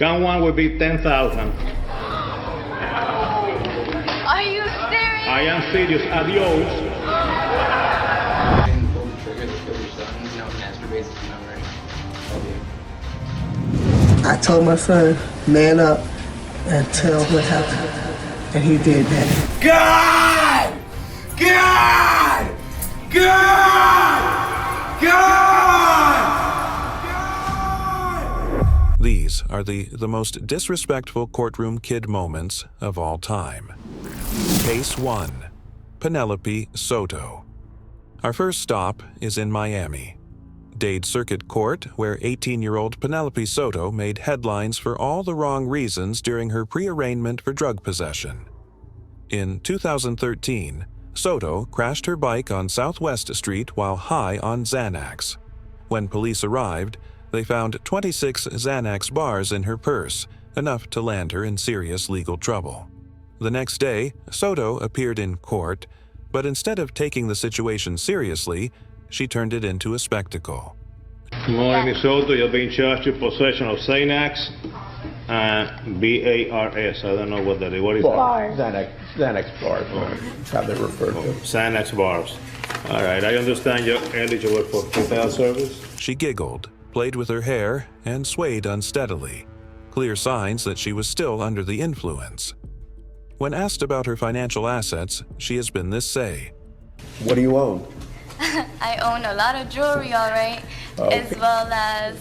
Count one will be 10,000. Are you serious? I am serious. Adios. And pull the trigger to kill your son, you know, masturbates his memory. I told my son, man up and tell what happened. And he did that. God! God! God! God! These are the most disrespectful courtroom kid moments of all time. Case 1. Penelope Soto. Our first stop is in Miami. Dade Circuit Court, where 18-year-old Penelope Soto made headlines for all the wrong reasons during her pre-arraignment for drug possession. In 2013, Soto crashed her bike on Southwest Street while high on Xanax. When police arrived, they found 26 Xanax bars in her purse, enough to land her in serious legal trouble. The next day, Soto appeared in court, but instead of taking the situation seriously, she turned it into a spectacle. Good morning, Ms. Soto. You're being charged with possession of Xanax. B-A-R-S. I don't know what that is. What is Bars. Xanax bars, that's how they're referred to. Xanax bars. All right, I understand you're eligible for hotel service. She giggled, played with her hair, and swayed unsteadily, clear signs that she was still under the influence. When asked about her financial assets, she has been this say. What do you own? I own a lot of jewelry, all right, as well as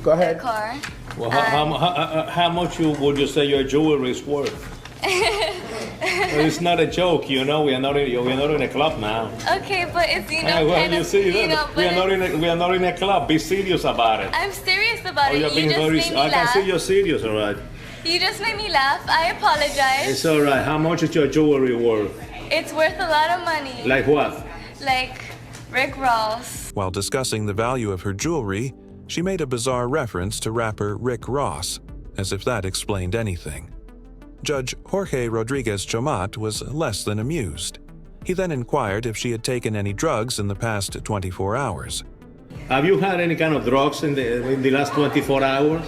Go a ahead. car. Well, how much would you say your jewelry is worth? Well, it's not a joke, you know. We are not in a club now. Okay, but it's Well, kind you of, see, you know, we but are not in a club. Be serious about it. I'm serious about Oh, it. you're You being just very. made me I can laugh. see you're serious, all right. You just made me laugh. I apologize. It's all right. How much is your jewelry worth? It's worth a lot of money. Like what? Like Rick Ross. While discussing the value of her jewelry, she made a bizarre reference to rapper Rick Ross, as if that explained anything. Judge Jorge Rodriguez Chomat was less than amused. He then inquired if she had taken any drugs in the past 24 hours. Have you had any kind of drugs in the last 24 hours?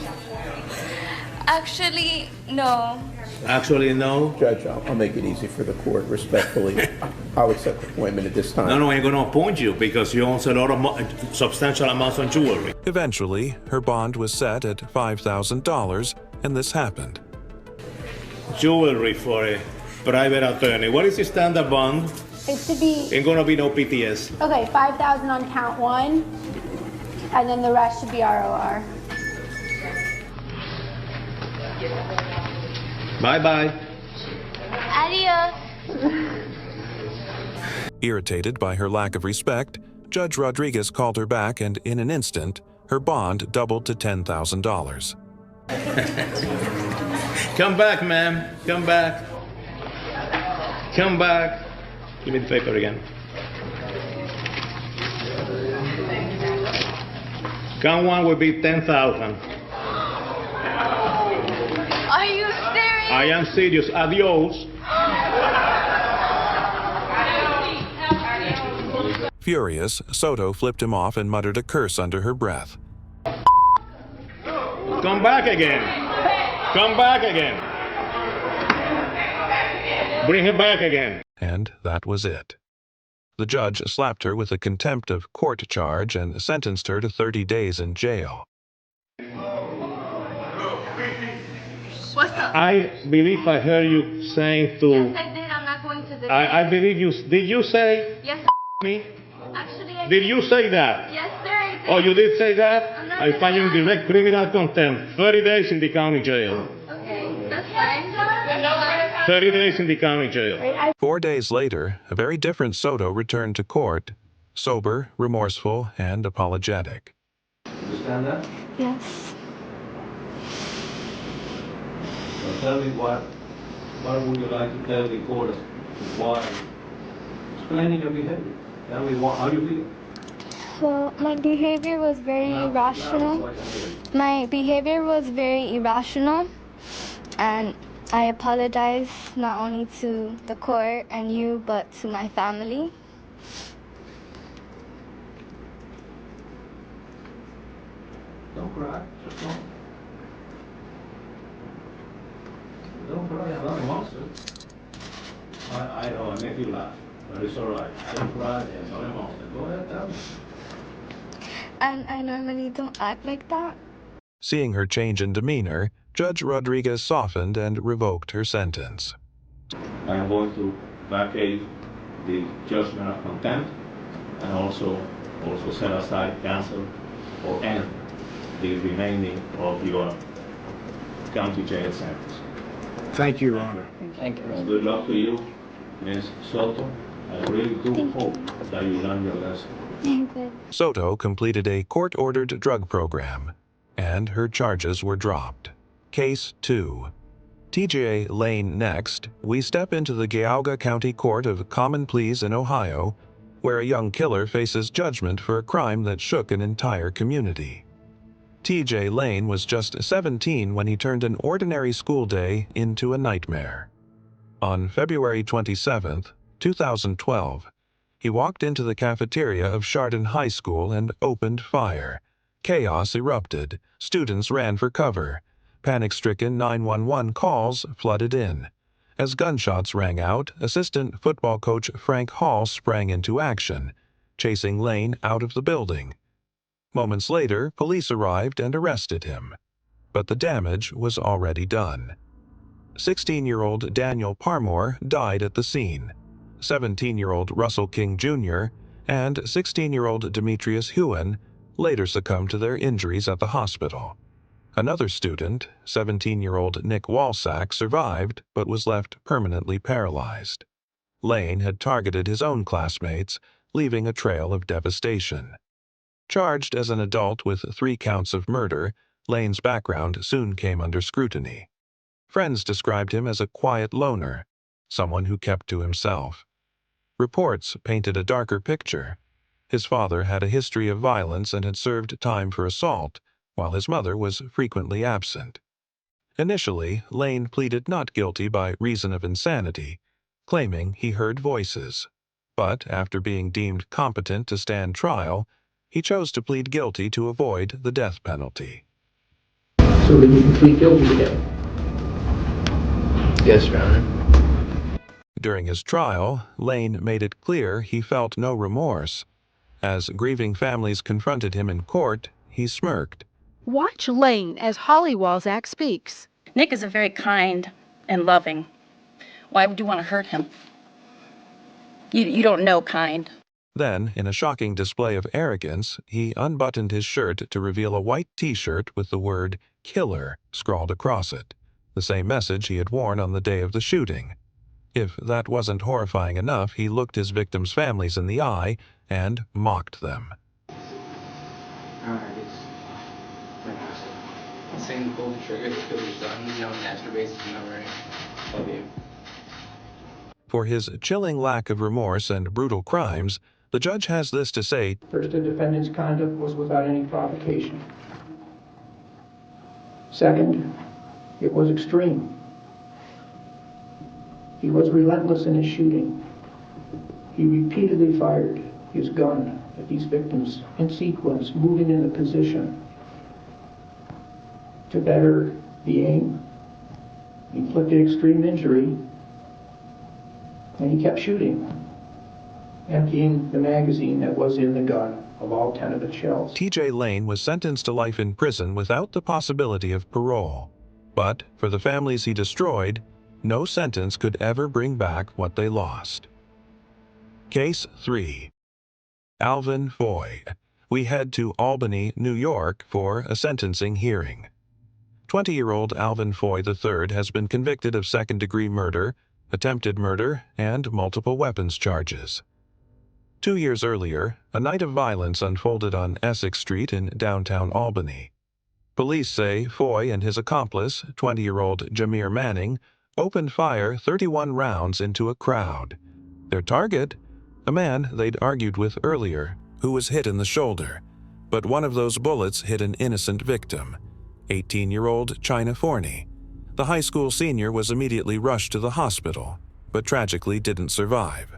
Actually, no. Actually, no. Judge, I'll make it easy for the court, respectfully. I'll accept the appointment at this time. No, I'm going to appoint you because you own a lot of substantial amounts of jewelry. Eventually, her bond was set at $5,000, and this happened. Jewelry for a private attorney. What is the standard bond? It should be, Ain't going to be no PTS. okay, 5,000 on count one, and then the rest should be ROR. Bye-bye. Adios. Irritated by her lack of respect, Judge Rodriguez called her back, and in an instant, her bond doubled to $10,000. Come back, ma'am. Come back. Come back. Give me the paper again. Count one will be 10,000. Are you serious? I am serious. Adios. Furious, Soto flipped him off and muttered a curse under her breath. Come back again. Come back again. Bring him back again. And that was it. The judge slapped her with a contempt of court charge and sentenced her to 30 days in jail. What's up? I believe I heard you saying to... Yes, I did. I'm not going to the... I believe you... Did you say Yes, me? actually, I Did you say that? Yes, sir, I did. Oh, you did say that? I'm not I find you in gonna lie. direct criminal contempt. 30 days in the county jail. Okay, that's fine. 30 days in the county jail. 4 days later, a very different Soto returned to court, sober, remorseful, and apologetic. Understand that? Yes. Now tell me what would you like to tell the court why? Explaining your behavior. Tell me how you feel. Well, my behavior was very irrational. My behavior was very irrational, and I apologize not only to the court and you, but to my family. Don't cry. Just don't. Don't cry, I'm not a monster. I know, I make you laugh, but it's all right. Don't cry, I'm not a monster. Go ahead, tell me. And I normally don't act like that. Seeing her change in demeanor, Judge Rodriguez softened and revoked her sentence. I am going to vacate the judgment of contempt and also set aside, cancel, or end the remaining of your county jail sentence. Thank you, Your Honor. Thank you. Good luck to you, Ms. Soto. I really do hope that you learn your lesson. Soto completed a court-ordered drug program, and her charges were dropped. Case 2. TJ Lane next, we step into the Geauga County Court of Common Pleas in Ohio, where a young killer faces judgment for a crime that shook an entire community. TJ Lane was just 17 when he turned an ordinary school day into a nightmare. On February 27, 2012, he walked into the cafeteria of Chardon High School and opened fire. Chaos erupted. Students ran for cover. Panic-stricken 911 calls flooded in. As gunshots rang out, assistant football coach Frank Hall sprang into action, chasing Lane out of the building. Moments later, police arrived and arrested him. But the damage was already done. 16-year-old Daniel Parmore died at the scene. 17-year-old Russell King Jr. and 16-year-old Demetrius Hewen later succumbed to their injuries at the hospital. Another student, 17-year-old Nick Walsack, survived but was left permanently paralyzed. Lane had targeted his own classmates, leaving a trail of devastation. Charged as an adult with 3 counts of murder, Lane's background soon came under scrutiny. Friends described him as a quiet loner, someone who kept to himself. Reports painted a darker picture. His father had a history of violence and had served time for assault, while his mother was frequently absent. Initially, Lane pleaded not guilty by reason of insanity, claiming he heard voices. But after being deemed competent to stand trial, he chose to plead guilty to avoid the death penalty. So did you plead guilty today? Yes, Your Honor. During his trial, Lane made it clear he felt no remorse. As grieving families confronted him in court, he smirked. Watch Lane as Holly Walsack speaks. Nick is a very kind and loving. Why would you want to hurt him? You don't know kind. Then, in a shocking display of arrogance, he unbuttoned his shirt to reveal a white t-shirt with the word "killer" scrawled across it, the same message he had worn on the day of the shooting. If that wasn't horrifying enough, he looked his victims' families in the eye and mocked them. Alright, it's saying to pull the trigger to kill your son, masturbates to memory. Love you. For his chilling lack of remorse and brutal crimes, the judge has this to say. First, the defendant's conduct was without any provocation. Second, it was extreme. He was relentless in his shooting. He repeatedly fired his gun at these victims in sequence, moving in a position to better the aim. He inflicted extreme injury, and he kept shooting, emptying the magazine that was in the gun of all 10 of its shells. TJ Lane was sentenced to life in prison without the possibility of parole. But for the families he destroyed, no sentence could ever bring back what they lost. Case 3. Alvin Foy. We head to Albany, New York for a sentencing hearing. 20-year-old Alvin Foy III has been convicted of second-degree murder, attempted murder, and multiple weapons charges. 2 years earlier, a night of violence unfolded on Essex Street in downtown Albany. Police say Foy and his accomplice, 20-year-old Jameer Manning, opened fire 31 rounds into a crowd. Their target? A man they'd argued with earlier, who was hit in the shoulder. But one of those bullets hit an innocent victim, 18-year-old China Forney. The high school senior was immediately rushed to the hospital, but tragically didn't survive.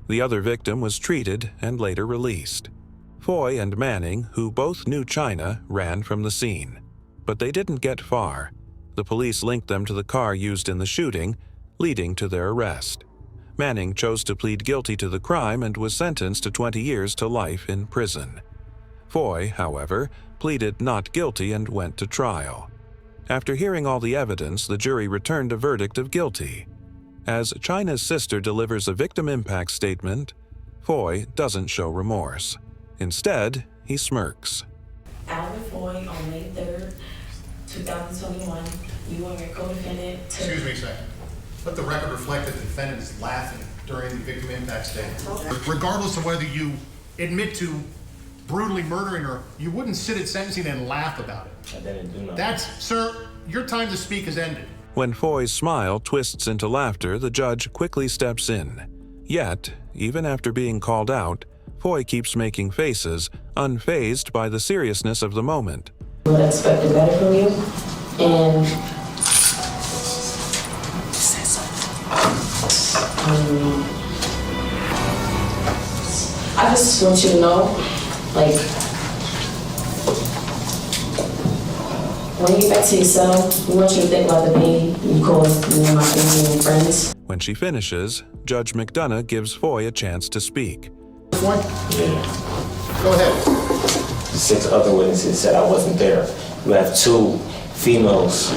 The other victim was treated and later released. Foy and Manning, who both knew China, ran from the scene. But they didn't get far. The police linked them to the car used in the shooting, leading to their arrest. Manning chose to plead guilty to the crime and was sentenced to 20 years to life in prison. Foy, however, pleaded not guilty and went to trial. After hearing all the evidence, the jury returned a verdict of guilty. As China's sister delivers a victim impact statement, Foy doesn't show remorse. Instead, he smirks. Alvin Foy, on May 3rd, 2021, you are your co-defendant. Excuse me a second. Let the record reflect that the defendant is laughing during the victim impact statement. Regardless of whether you admit to brutally murdering her, you wouldn't sit at sentencing and laugh about it. I didn't do nothing. That's, sir, your time to speak has ended. When Foy's smile twists into laughter, the judge quickly steps in. Yet, even after being called out, Foy keeps making faces, unfazed by the seriousness of the moment. I would expect it better from you, and I just want you to know, like, when you get back to your cell, we want you to think about the pain you caused me and my family and friends. When she finishes, Judge McDonough gives Foy a chance to speak. Foy? Yeah. Go ahead. 6 other witnesses said I wasn't there. We have 2 females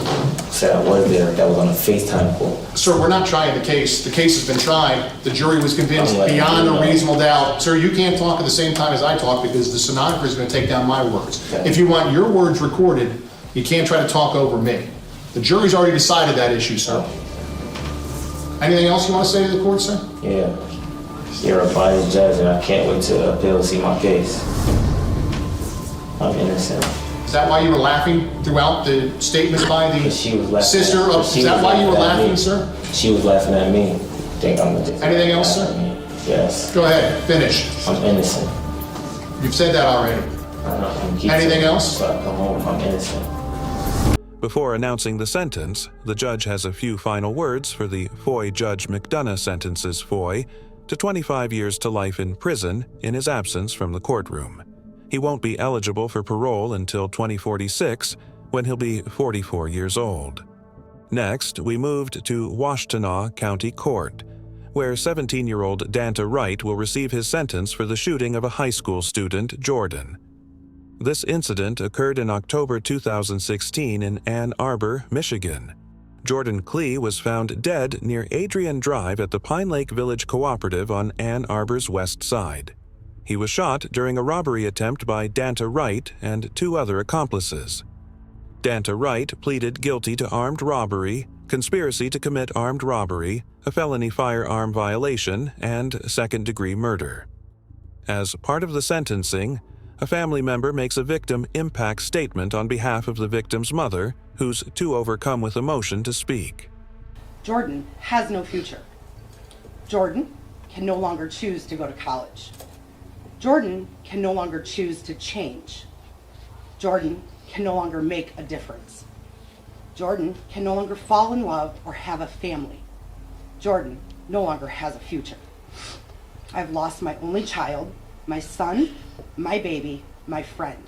said I was there that was on a FaceTime call. Sir, we're not trying the case. The case has been tried. The jury was convinced beyond a reasonable doubt. Sir, you can't talk at the same time as I talk because the stenographer is going to take down my words. Okay. If you want your words recorded, you can't try to talk over me. The jury's already decided that issue, sir. Anything else you want to say to the court, sir? Yeah. You're a biased judge and I can't wait to appeal to see my case. I'm innocent. Is that why you were laughing throughout the statement by the sister of... Is that why you were laughing, sir? She was laughing at me. Anything else, sir? Yes. Go ahead, finish. I'm innocent. You've said that already. Anything else? So I come home, I'm innocent. Before announcing the sentence, the judge has a few final words for the Foy Judge McDonough sentences Foy to 25 years to life in prison in his absence from the courtroom. He won't be eligible for parole until 2046, when he'll be 44 years old. Next, we moved to Washtenaw County Court, where 17-year-old Danta Wright will receive his sentence for the shooting of a high school student, Jordan. This incident occurred in October 2016 in Ann Arbor, Michigan. Jordan Klee was found dead near Adrian Drive at the Pine Lake Village Cooperative on Ann Arbor's west side. He was shot during a robbery attempt by Danta Wright and 2 other accomplices. Danta Wright pleaded guilty to armed robbery, conspiracy to commit armed robbery, a felony firearm violation, and second-degree murder. As part of the sentencing, a family member makes a victim impact statement on behalf of the victim's mother, who's too overcome with emotion to speak. Jordan has no future. Jordan can no longer choose to go to college. Jordan can no longer choose to change. Jordan can no longer make a difference. Jordan can no longer fall in love or have a family. Jordan no longer has a future. I've lost my only child, my son, my baby, my friend.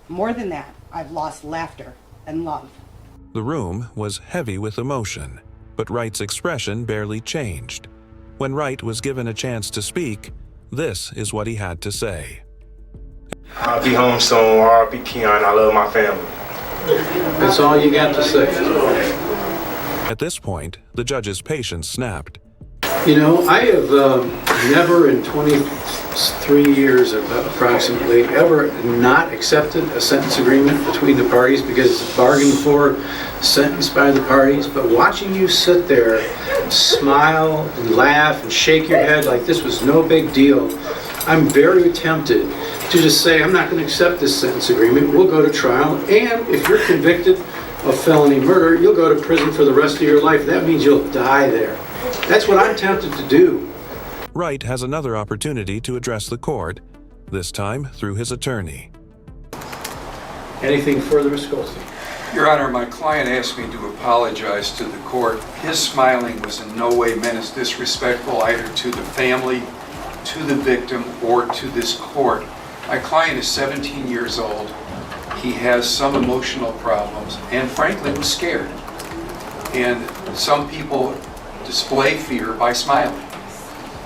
More than that, I've lost laughter and love. The room was heavy with emotion, but Wright's expression barely changed. When Wright was given a chance to speak, this is what he had to say. I'll be home soon, R.I.P. Keon, I love my family. That's all you got to say. At this point, the judge's patience snapped. You know, I have never in 23 years approximately ever not accepted a sentence agreement between the parties because it's bargained for, sentenced by the parties. But watching you sit there, smile and laugh and shake your head like this was no big deal, I'm very tempted to just say, I'm not going to accept this sentence agreement. We'll go to trial. And if you're convicted of felony murder, you'll go to prison for the rest of your life. That means you'll die there. That's what I'm tempted to do. Wright has another opportunity to address the court, this time through his attorney. Anything further, Ms. Goldstein? Your Honor, my client asked me to apologize to the court. His smiling was in no way meant as disrespectful either to the family, to the victim, or to this court. My client is 17 years old. he has some emotional problems and frankly was scared. And some people display fear by smiling.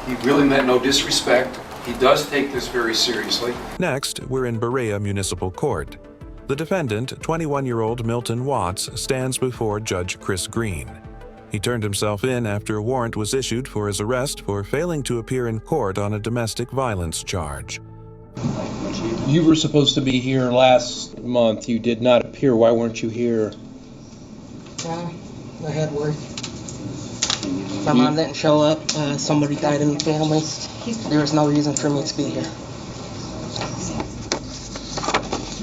He really meant no disrespect. He does take this very seriously. Next, we're in Berea Municipal Court. The defendant, 21-year-old Milton Watts, stands before Judge Chris Green. He turned himself in after a warrant was issued for his arrest for failing to appear in court on a domestic violence charge. You were supposed to be here last month. You did not appear. Why weren't you here? I had work. My mom didn't show up. Somebody died in the family. There was no reason for me to be here.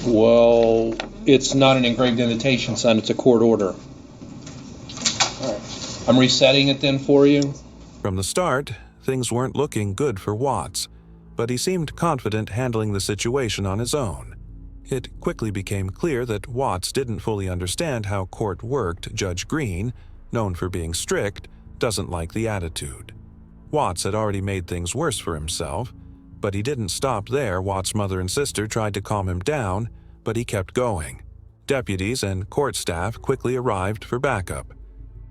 Well, it's not an engraved invitation, son. It's a court order. All right. I'm resetting it then for you. From the start, things weren't looking good for Watts, but he seemed confident handling the situation on his own. It quickly became clear that Watts didn't fully understand how court worked. Judge Green, known for being strict, doesn't like the attitude. Watts had already made things worse for himself, but he didn't stop there. Watts' mother and sister tried to calm him down, but he kept going. Deputies and court staff quickly arrived for backup.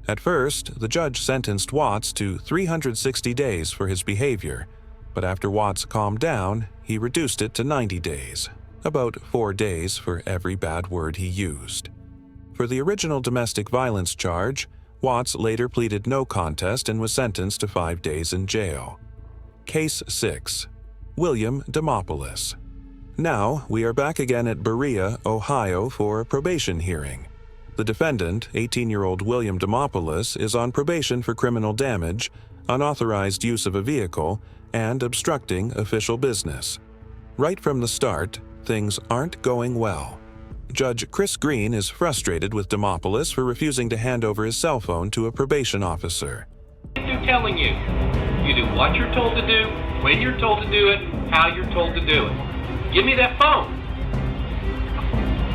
At first, the judge sentenced Watts to 360 days for his behavior, but after Watts calmed down, he reduced it to 90 days, about 4 days for every bad word he used. For the original domestic violence charge, Watts later pleaded no contest and was sentenced to 5 days in jail. Case 6. William Demopoulos. Now, we are back again at Berea, Ohio for a probation hearing. The defendant, 18-year-old William Demopoulos, is on probation for criminal damage, unauthorized use of a vehicle, and obstructing official business. Right from the start, things aren't going well. Judge Chris Green is frustrated with Demopoulos for refusing to hand over his cell phone to a probation officer. I'm telling you, you do what you're told to do, when you're told to do it, how you're told to do it. Give me that phone.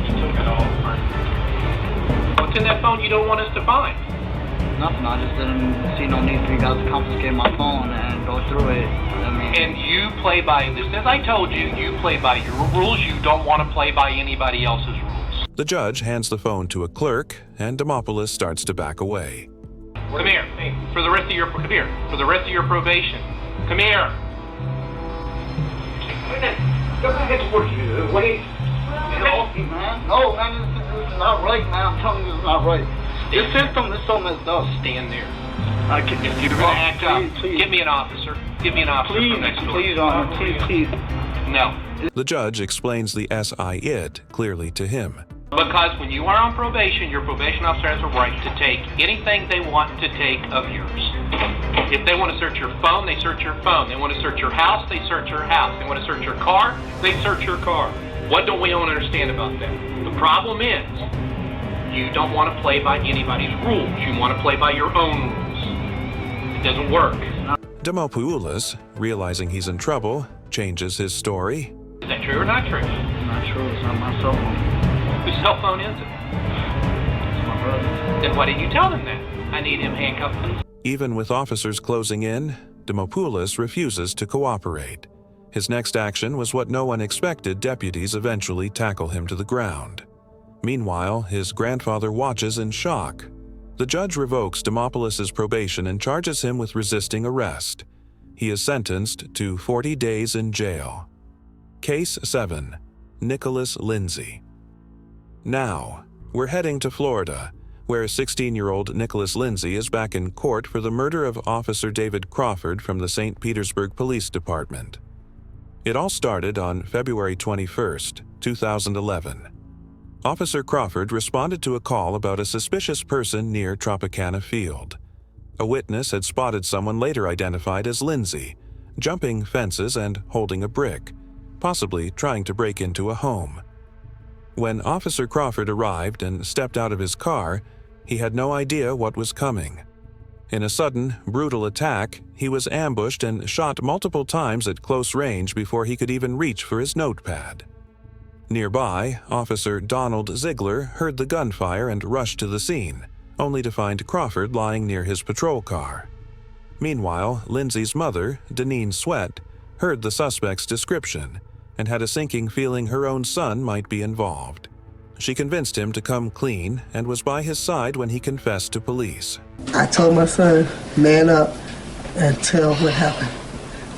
You took it all. What's in that phone you don't want us to find? Nothing, I just didn't see no need for you guys to confiscate my phone and go through it. And you play by, just as I told you, you play by your rules. You don't want to play by anybody else's rules. The judge hands the phone to a clerk, and Demopoulos starts to back away. Come here, for the rest of your probation. Come here. Go ahead, wait. Man. No, man, this is not right, man. I'm telling you, it's not right. This system is so messed up. Stand there. If you're going to act up, give me an officer. Give me an officer from next door. Please. No. The judge explains the SI-IT clearly to him. Because when you are on probation, your probation officer has a right to take anything they want to take of yours. If they want to search your phone, they search your phone. They want to search your house, they search your house. They want to search your car, they search your car. What don't we don't understand about that? The problem is, you don't want to play by anybody's rules. You want to play by your own rules. It doesn't work. Demopoulos, realizing he's in trouble, changes his story. Is that true or not true? Not true. It's not my cell phone. Whose cell phone is it? It's my brother's. Then why didn't you tell them that? I need him handcuffed. Even with officers closing in, Demopoulos refuses to cooperate. His next action was what no one expected. Deputies eventually tackle him to the ground. Meanwhile, his grandfather watches in shock. The judge revokes Demopoulos' probation and charges him with resisting arrest. He is sentenced to 40 days in jail. Case 7. Nicholas Lindsay. Now, we're heading to Florida, where 16-year-old Nicholas Lindsay is back in court for the murder of Officer David Crawford from the St. Petersburg Police Department. It all started on February 21st, 2011. Officer Crawford responded to a call about a suspicious person near Tropicana Field. A witness had spotted someone later identified as Lindsay, jumping fences and holding a brick, possibly trying to break into a home. When Officer Crawford arrived and stepped out of his car, he had no idea what was coming. In a sudden, brutal attack, he was ambushed and shot multiple times at close range before he could even reach for his notepad. Nearby, Officer Donald Ziegler heard the gunfire and rushed to the scene, only to find Crawford lying near his patrol car. Meanwhile, Lindsay's mother, Deneen Sweat, heard the suspect's description and had a sinking feeling her own son might be involved. She convinced him to come clean and was by his side when he confessed to police. I told my son, man up and tell what happened.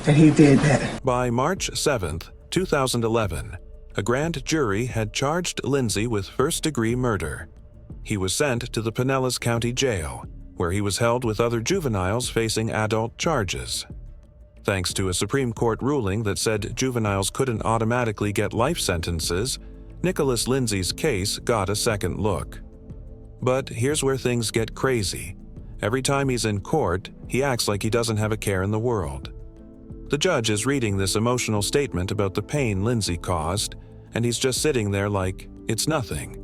And he did that. By March 7th, 2011, a grand jury had charged Lindsay with first-degree murder. He was sent to the Pinellas County Jail, where he was held with other juveniles facing adult charges. Thanks to a Supreme Court ruling that said juveniles couldn't automatically get life sentences, Nicholas Lindsay's case got a second look. But here's where things get crazy. Every time he's in court, he acts like he doesn't have a care in the world. The judge is reading this emotional statement about the pain Lindsay caused, and he's just sitting there like it's nothing.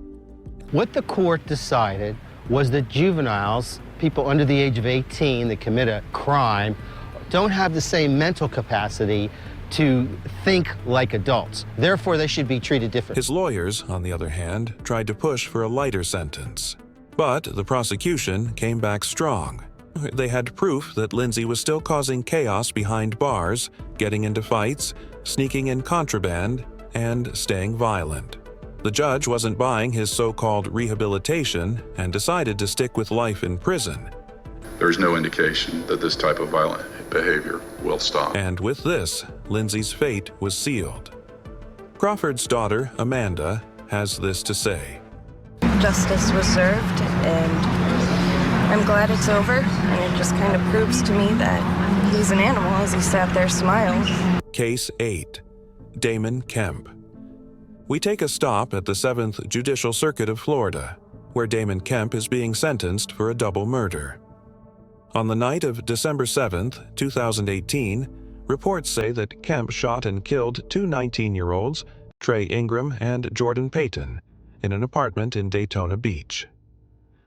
What the court decided was that juveniles, people under the age of 18 that commit a crime, don't have the same mental capacity to think like adults. Therefore, they should be treated differently. His lawyers, on the other hand, tried to push for a lighter sentence. But the prosecution came back strong. They had proof that Lindsay was still causing chaos behind bars, getting into fights, sneaking in contraband, and staying violent. The judge wasn't buying his so-called rehabilitation and decided to stick with life in prison. There's no indication that this type of violent behavior will stop. And with this, Lindsay's fate was sealed. Crawford's daughter, Amanda, has this to say. Justice was served, and I'm glad it's over, and it just kind of proves to me that he's an animal as he sat there smiling. Case 8. Damon Kemp. We take a stop at the 7th Judicial Circuit of Florida, where Damon Kemp is being sentenced for a double murder. On the night of December 7th, 2018, reports say that Kemp shot and killed two 19-year-olds, Trey Ingram and Jordan Payton, in an apartment in Daytona Beach.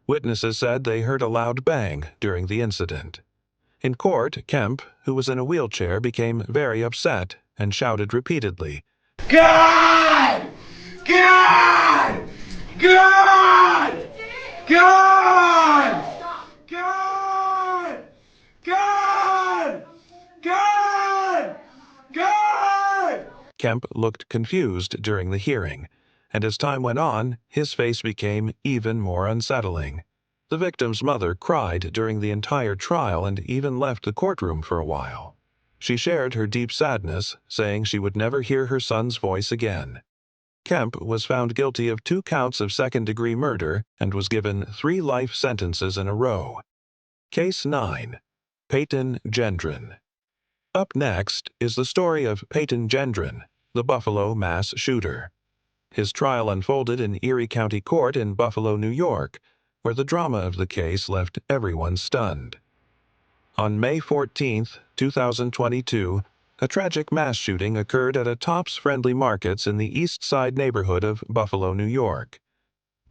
Witnesses said they heard a loud bang during the incident. In court, Kemp, who was in a wheelchair, became very upset and shouted repeatedly, God! God! God! God! God! God! God! God! Kemp looked confused during the hearing, and as time went on, his face became even more unsettling. The victim's mother cried during the entire trial and even left the courtroom for a while. She shared her deep sadness, saying she would never hear her son's voice again. Kemp was found guilty of 2 counts of second-degree murder and was given 3 life sentences in a row. Case 9. Peyton Gendron. Up next is the story of Peyton Gendron, the Buffalo mass shooter. His trial unfolded in Erie County Court in Buffalo, New York, where the drama of the case left everyone stunned. On May 14, 2022, a tragic mass shooting occurred at a Tops Friendly Markets in the East Side neighborhood of Buffalo, New York.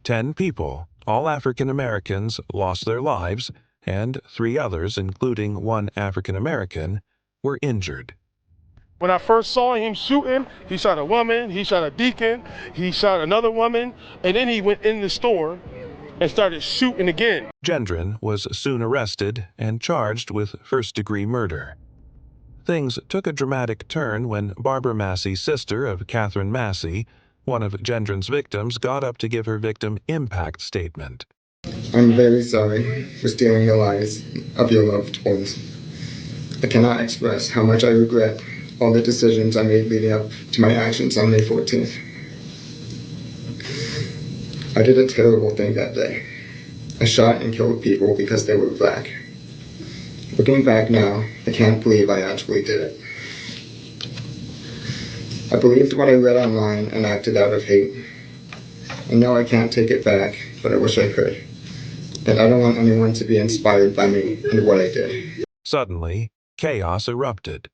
10 people, all African Americans, lost their lives, and 3 others, including 1 African American, were injured. When I first saw him shooting, he shot a woman, he shot a deacon, he shot another woman, and then he went in the store and started shooting again. Gendron was soon arrested and charged with first-degree murder. Things took a dramatic turn when Barbara Massey's sister of Catherine Massey, one of Gendron's victims, got up to give her victim impact statement. I'm very sorry for stealing the lives of your loved ones. I cannot express how much I regret all the decisions I made leading up to my actions on May 14th. I did a terrible thing that day. I shot and killed people because they were black. Looking back now, I can't believe I actually did it. I believed what I read online and acted out of hate. I know I can't take it back, but I wish I could. And I don't want anyone to be inspired by me and what I did. Suddenly, chaos erupted.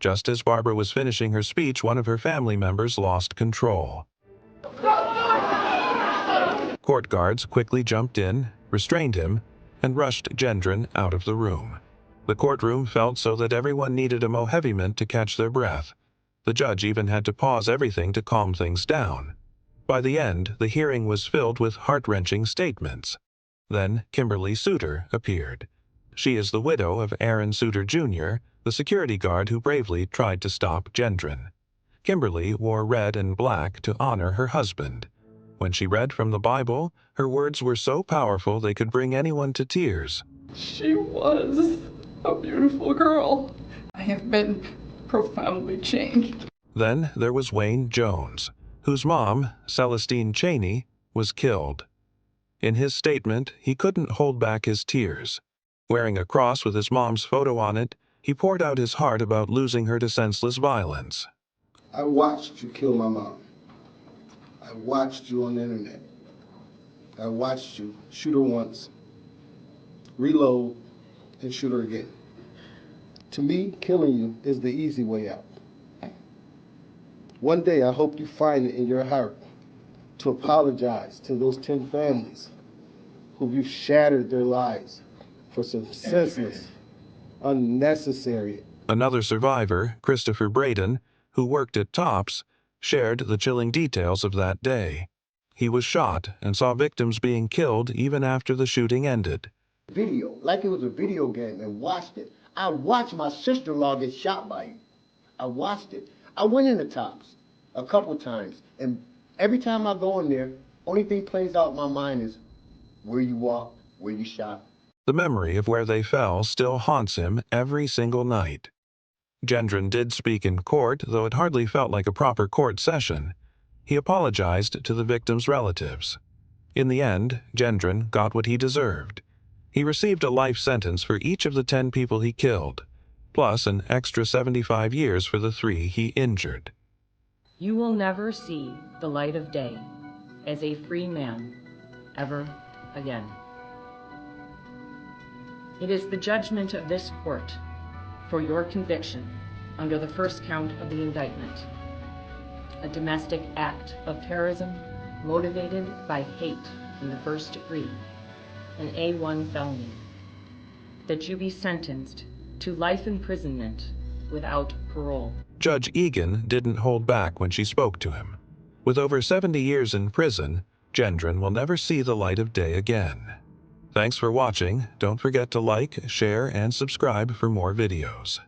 Just as Barbara was finishing her speech, one of her family members lost control. Court guards quickly jumped in, restrained him, and rushed Gendron out of the room. The courtroom felt so that everyone needed a Moheviment to catch their breath. The judge even had to pause everything to calm things down. By the end, the hearing was filled with heart-wrenching statements. Then Kimberly Suter appeared. She is the widow of Aaron Suter Jr., the security guard who bravely tried to stop Gendron. Kimberly wore red and black to honor her husband. When she read from the Bible, her words were so powerful they could bring anyone to tears. She was a beautiful girl. I have been profoundly changed. Then there was Wayne Jones, whose mom, Celestine Chaney, was killed. In his statement, he couldn't hold back his tears. Wearing a cross with his mom's photo on it, he poured out his heart about losing her to senseless violence. I watched you kill my mom. I watched you on the internet. I watched you shoot her once, reload, and shoot her again. To me, killing you is the easy way out. One day, I hope you find it in your heart to apologize to those 10 families who you've shattered their lives for some senseless, unnecessary. Another survivor, Christopher Braden, who worked at Tops, shared the chilling details of that day. He was shot and saw victims being killed even after the shooting ended. Video, like it was a video game, and watched it. I watched my sister-in-law get shot by you. I watched it. I went into Tops a couple times, and every time I go in there, only thing plays out in my mind is where you walked, where you shot. The memory of where they fell still haunts him every single night. Gendron did speak in court, though it hardly felt like a proper court session. He apologized to the victims' relatives. In the end, Gendron got what he deserved. He received a life sentence for each of the 10 people he killed, plus an extra 75 years for the 3 he injured. You will never see the light of day as a free man ever again. It is the judgment of this court for your conviction under the first count of the indictment, a domestic act of terrorism motivated by hate in the first degree, an A1 felony, that you be sentenced to life imprisonment without parole. Judge Egan didn't hold back when she spoke to him. With over 70 years in prison, Gendron will never see the light of day again. Thanks for watching. Don't forget to like, share, and subscribe for more videos.